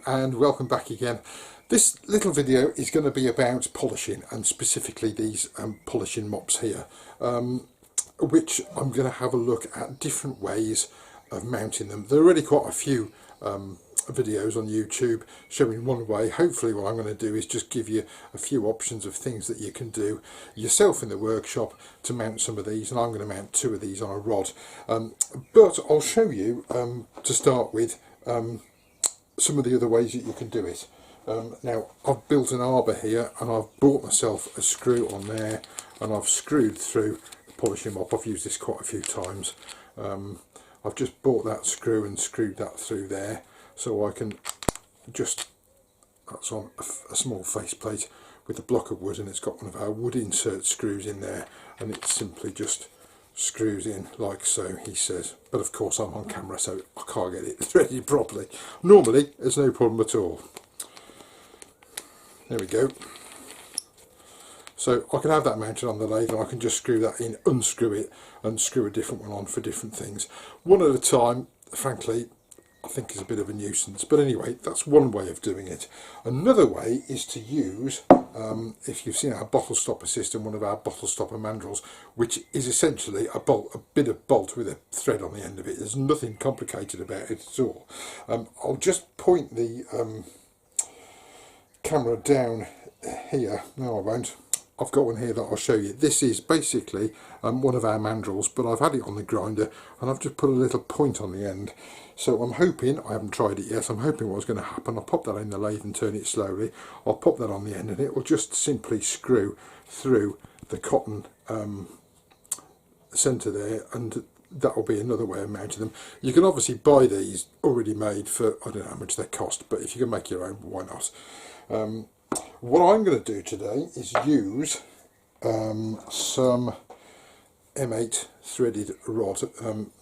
and welcome back again. This little video is going to be about polishing, and specifically these polishing mops here, which I'm going to have a look at different ways of mounting them. There are already quite a few videos on YouTube showing one way. Hopefully what I'm going to do is just give you a few options of things that you can do yourself in the workshop to mount some of these, and I'm going to mount two of these on a rod. But I'll show you to start with some of the other ways that you can do it. Now I've built an arbor here, and I've bought myself a screw on there, and I've screwed through the polishing mop. I've used this quite a few times. I've just bought that screw and screwed that through there, so I can just, that's on a small faceplate with a block of wood, and it's got one of our wood insert screws in there, and it simply just screws in like so, he says. But of course I'm on camera, so I can't get it threaded properly. Normally there's no problem at all. There we go. So I can have that mounted on the lathe, and I can just screw that in, unscrew it, and screw a different one on for different things. One at a time, frankly, I think is a bit of a nuisance. But anyway, that's one way of doing it. Another way is to use, if you've seen our bottle stopper system, one of our bottle stopper mandrels, which is essentially a bit of bolt with a thread on the end of it. There's nothing complicated about it at all. I'll just point the camera down here. No, I won't. I've got one here that I'll show you. This is basically one of our mandrels, but I've had it on the grinder, and I've just put a little point on the end. So I'm hoping, I haven't tried it yet, I'm hoping what's going to happen, I'll pop that in the lathe and turn it slowly. I'll pop that on the end, and it will just simply screw through the cotton centre there, and that will be another way of mounting them. You can obviously buy these already made for, I don't know how much they cost, but if you can make your own, why not? What I'm going to do today is use some M8 threaded rod.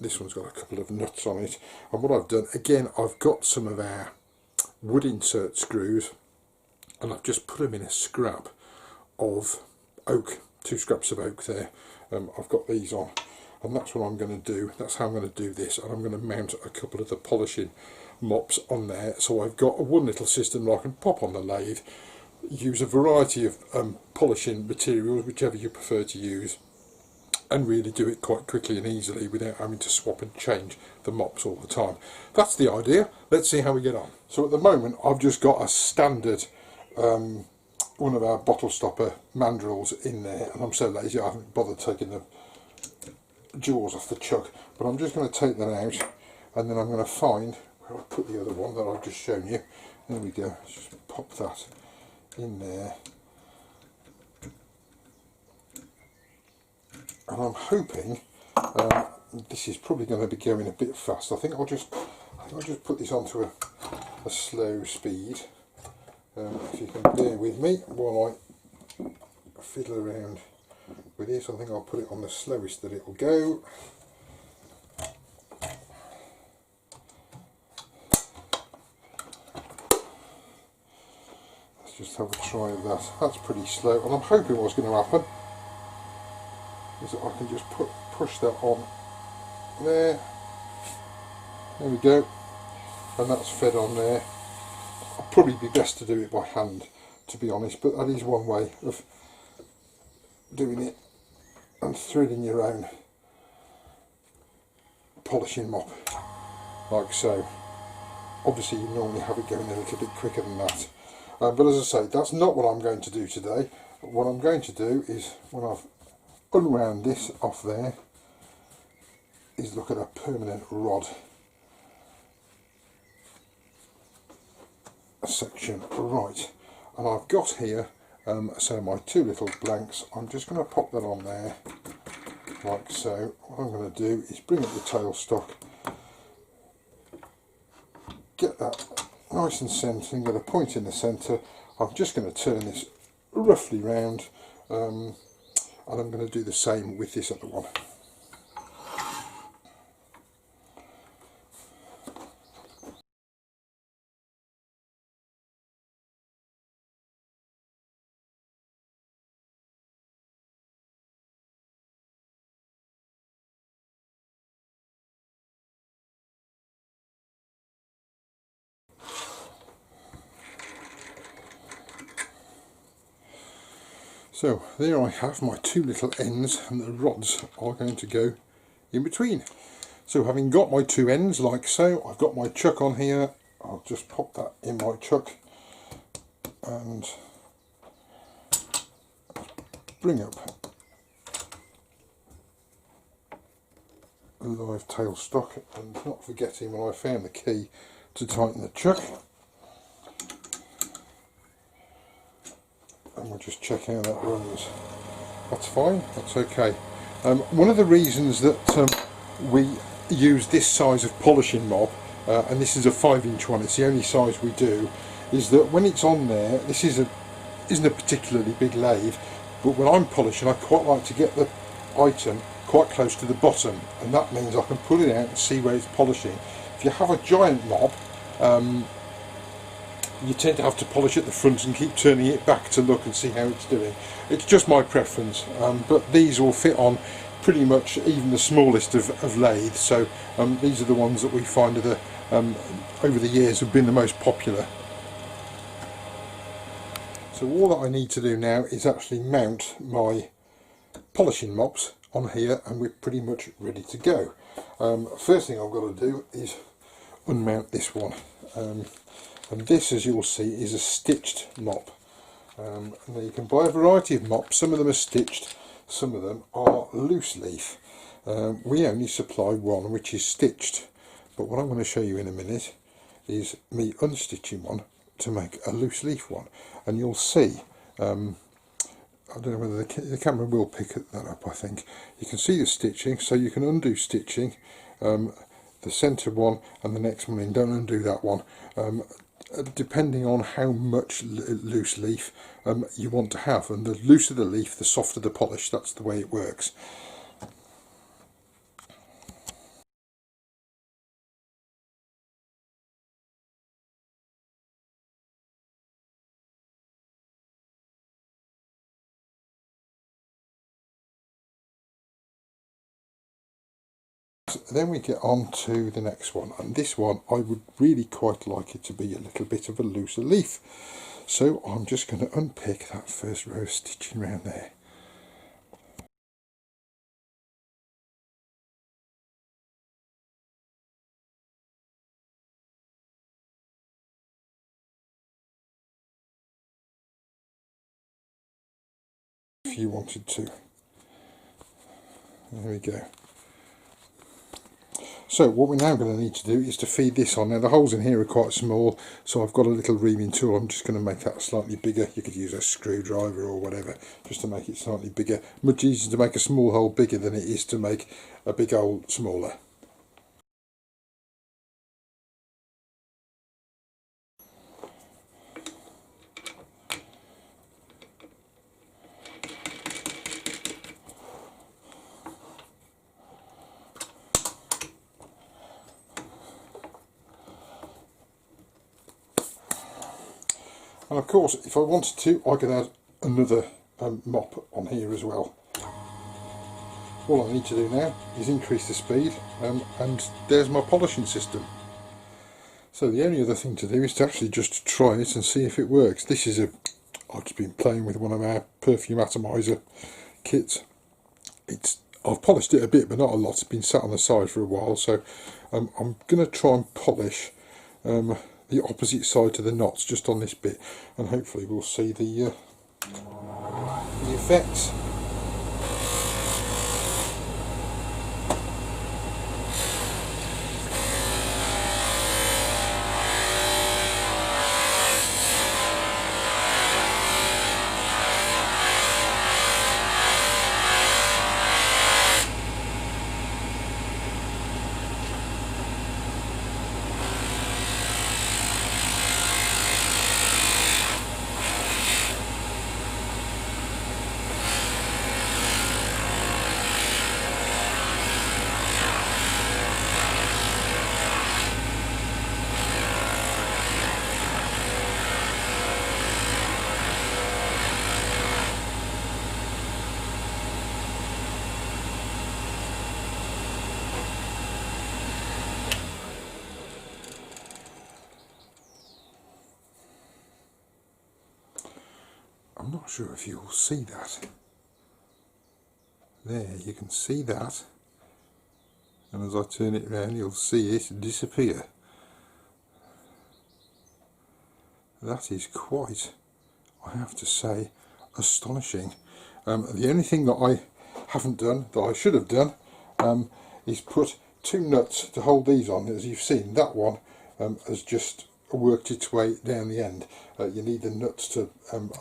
This one's got a couple of nuts on it, and what I've done, again, I've got some of our wood insert screws, and I've just put them in a scrap of oak, 2 scraps of oak there. I've got these on, and that's what I'm going to do. That's how I'm going to do this, and I'm going to mount a couple of the polishing mops on there. So I've got one little system that I can pop on the lathe, use a variety of polishing materials, whichever you prefer to use, and really do it quite quickly and easily without having to swap and change the mops all the time. That's the idea. Let's see how we get on. So at the moment I've just got a standard one of our bottle stopper mandrels in there, and I'm so lazy I haven't bothered taking the jaws off the chuck, but I'm just going to take that out, and then I'm going to find where I put the other one that I've just shown you. There we go. Let's just pop that in there, and I'm hoping this is probably going to be going a bit fast. I think I'll just put this onto a slow speed. If you can bear with me while I fiddle around with this, I think I'll put it on the slowest that it will go. Let's just have a try of that. That's pretty slow, and I'm hoping what's going to happen is that I can just push that on there. There we go, and that's fed on there. It'll probably be best to do it by hand, to be honest, but that is one way of doing it, and threading your own polishing mop like so. Obviously you normally have it going a little bit quicker than that, but as I say, that's not what I'm going to do today. What I'm going to do is, when I've unwound this off there, is look at a permanent rod section. Right, and I've got here so my 2 little blanks. I'm just going to pop that on there like so. What I'm going to do is bring up the tailstock, get that nice and centre, and get a point in the centre. I'm just going to turn this roughly round, and I'm going to do the same with this other one. So there I have my two little ends, and the rods are going to go in between. So having got my two ends like so, I've got my chuck on here. I'll just pop that in my chuck and bring up a live tailstock, and not forgetting when I found the key to tighten the chuck. And we'll just check how that runs. That's fine, that's okay. One of the reasons that we use this size of polishing mop, and this is a 5-inch one, it's the only size we do, is that when it's on there, this isn't a particularly big lathe, but when I'm polishing I quite like to get the item quite close to the bottom, and that means I can pull it out and see where it's polishing. If you have a giant mop, you tend to have to polish at the front and keep turning it back to look and see how it's doing. It's just my preference, but these will fit on pretty much even the smallest of lathes, so these are the ones that we find are the, over the years have been the most popular. So all that I need to do now is actually mount my polishing mops on here, and we're pretty much ready to go. First thing I've got to do is unmount this one. And this, as you'll see, is a stitched mop. Now you can buy a variety of mops. Some of them are stitched, some of them are loose leaf. We only supply one which is stitched, but what I'm going to show you in a minute is me unstitching one to make a loose leaf one, and you'll see, I don't know whether the camera will pick that up. I think you can see the stitching, so you can undo stitching the centre one and the next one in. Don't undo that one. Depending on how much loose leaf you want to have, and the looser the leaf the softer the polish. That's the way it works. Then we get on to the next one, and this one I would really quite like it to be a little bit of a looser leaf, so I'm just going to unpick that first row of stitching around there. If you wanted to. There we go. So what we're now going to need to do is to feed this on. Now the holes in here are quite small, so I've got a little reaming tool. I'm just going to make that slightly bigger. You could use a screwdriver or whatever just to make it slightly bigger. Much easier to make a small hole bigger than it is to make a big hole smaller. And of course, if I wanted to, I could add another mop on here as well. All I need to do now is increase the speed, and there's my polishing system. So the only other thing to do is to actually just try it and see if it works. This is I've just been playing with one of our perfume atomizer kits. I've polished it a bit, but not a lot. It's been sat on the side for a while, so I'm going to try and polish the opposite side to the knots just on this bit, and hopefully we'll see the effects. not sure if you'll see that. There, you can see that, and as I turn it around you'll see it disappear. That is quite, I have to say, astonishing. The only thing that I haven't done, that I should have done, is put 2 nuts to hold these on. As you've seen, that one has just worked its way down the end. You need the nuts to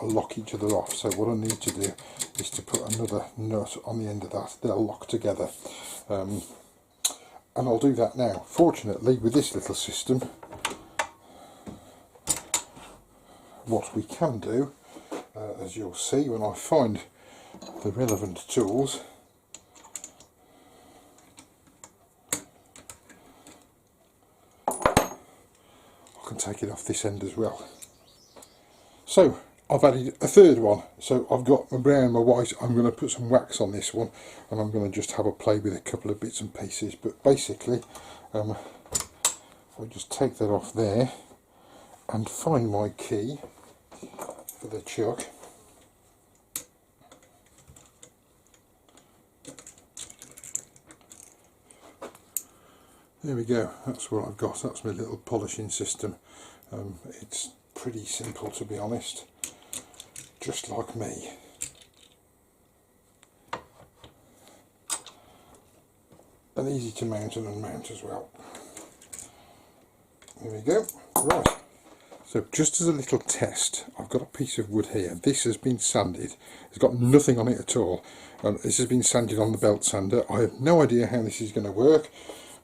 lock each other off, so what I need to do is to put another nut on the end of that. They'll lock together, and I'll do that now. Fortunately, with this little system, what we can do, as you'll see when I find the relevant tools, I can take it off this end as well. So I've added a third one, so I've got my brown and my white. I'm going to put some wax on this one, and I'm going to just have a play with a couple of bits and pieces, but basically I'll just take that off there and find my key for the chuck. There we go, that's what I've got. That's my little polishing system. It's pretty simple, to be honest, just like me. And easy to mount and unmount as well. There we go. Right, so just as a little test, I've got a piece of wood here. This has been sanded. It's got nothing on it at all. This has been sanded on the belt sander. I have no idea how this is going to work,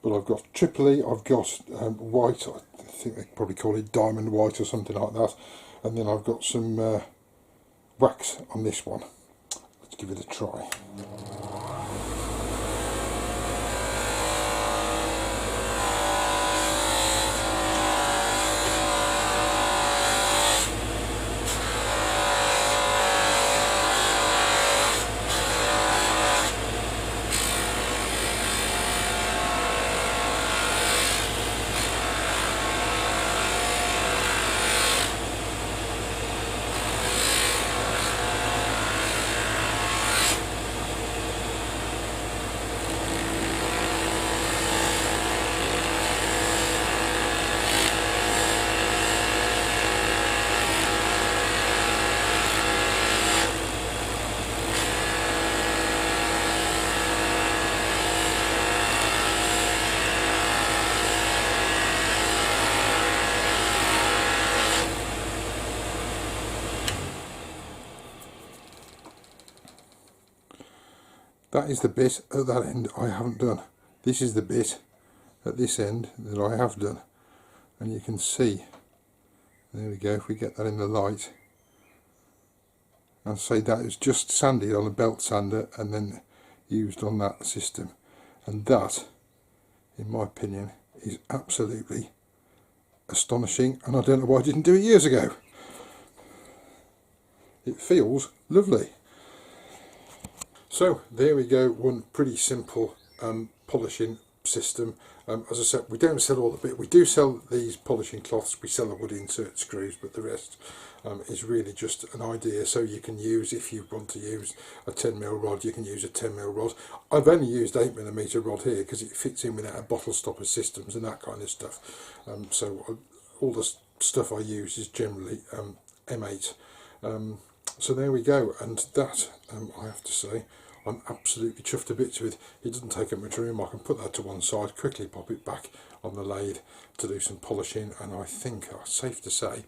but I've got triply, I've got white, I think they probably call it diamond white or something like that, and then I've got some wax on this one. Let's give it a try. That is the bit at that end I haven't done. This is the bit at this end that I have done, and you can see, there we go, if we get that in the light, I'll say that is just sanded on a belt sander and then used on that system, and that, in my opinion, is absolutely astonishing, and I don't know why I didn't do it years ago. It feels lovely. So there we go, one pretty simple polishing system. As I said, we don't sell all the bit. We do sell these polishing cloths, we sell the wood insert screws, but the rest is really just an idea. So you can use, if you want to use a 10mm rod, you can use a 10mm rod. I've only used 8mm rod here because it fits in without a bottle stopper systems and that kind of stuff. So all the stuff I use is generally M8. So there we go, and that, I have to say, I'm absolutely chuffed to bits with. It doesn't take up much room. I can put that to one side, quickly pop it back on the lathe to do some polishing, and I think it's safe to say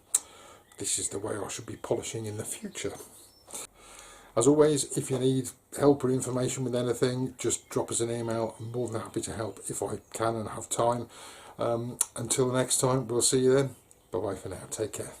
this is the way I should be polishing in the future. As always, if you need help or information with anything, just drop us an email. I'm more than happy to help if I can and have time. Until next time, we'll see you then. Bye bye for now. Take care.